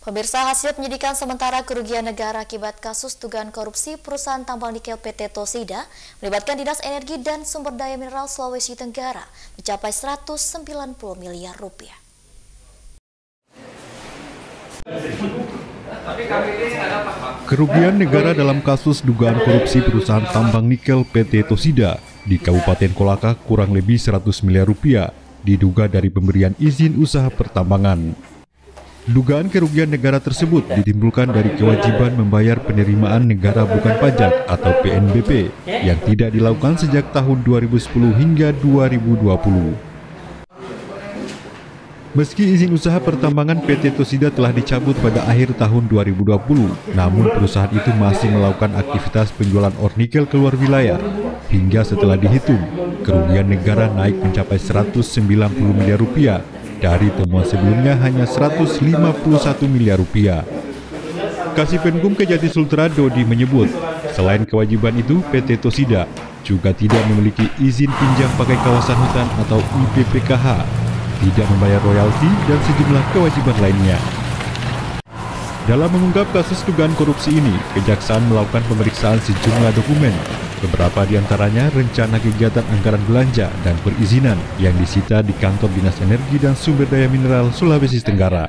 Pemirsa, hasil penyidikan sementara kerugian negara akibat kasus dugaan korupsi perusahaan tambang nikel PT Tosida melibatkan Dinas Energi dan Sumber Daya Mineral Sulawesi Tenggara mencapai 190 miliar rupiah. Kerugian negara dalam kasus dugaan korupsi perusahaan tambang nikel PT Tosida di Kabupaten Kolaka kurang lebih 100 miliar rupiah diduga dari pemberian izin usaha pertambangan. Dugaan kerugian negara tersebut ditimbulkan dari kewajiban membayar penerimaan negara bukan pajak atau PNBP yang tidak dilakukan sejak tahun 2010 hingga 2020. Meski izin usaha pertambangan PT Tosida telah dicabut pada akhir tahun 2020, namun perusahaan itu masih melakukan aktivitas penjualan ore nikel keluar wilayah. Hingga setelah dihitung, kerugian negara naik mencapai 190 miliar rupiah dari temuan sebelumnya hanya 151 miliar rupiah. Kasih-Penkum Kejati Sultra Dodi menyebut, selain kewajiban itu, PT Tosida juga tidak memiliki izin pinjam pakai kawasan hutan atau IPPKH, tidak membayar royalti dan sejumlah kewajiban lainnya. Dalam mengungkap kasus dugaan korupsi ini, Kejaksaan melakukan pemeriksaan sejumlah dokumen. Beberapa di antaranya rencana kegiatan anggaran belanja dan perizinan yang disita di kantor Dinas Energi dan Sumber Daya Mineral Sulawesi Tenggara.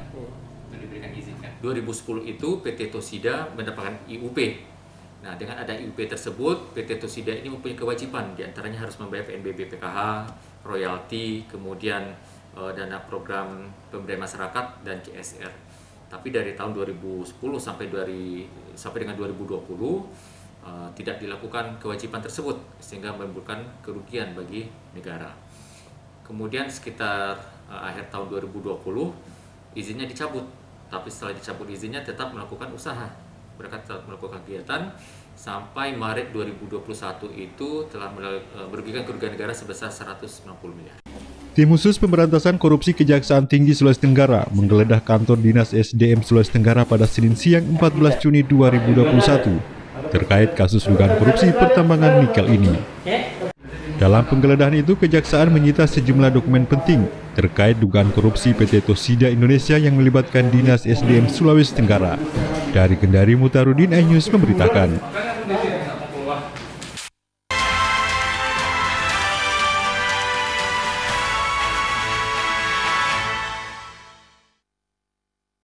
2010 itu PT Tosida mendapatkan IUP. Nah, dengan ada IUP tersebut, PT Tosida ini mempunyai kewajiban, di antaranya harus membayar PNBP PKH, royalti, kemudian dana program pemberdayaan masyarakat dan CSR. Tapi dari tahun 2010 sampai dengan 2020 tidak dilakukan kewajiban tersebut sehingga menimbulkan kerugian bagi negara. Kemudian sekitar akhir tahun 2020 izinnya dicabut, tapi setelah dicabut izinnya tetap melakukan usaha. Mereka tetap melakukan kegiatan sampai Maret 2021 itu telah merugikan kerugian negara sebesar 190 miliar. Tim khusus pemberantasan korupsi Kejaksaan Tinggi Sulawesi Tenggara menggeledah kantor Dinas SDM Sulawesi Tenggara pada Senin siang 14 Juni 2021 terkait kasus dugaan korupsi pertambangan nikel ini. Dalam penggeledahan itu, Kejaksaan menyita sejumlah dokumen penting terkait dugaan korupsi PT Tosida Indonesia yang melibatkan Dinas SDM Sulawesi Tenggara. Dari Kendari, Mutarudin, iNews memberitakan.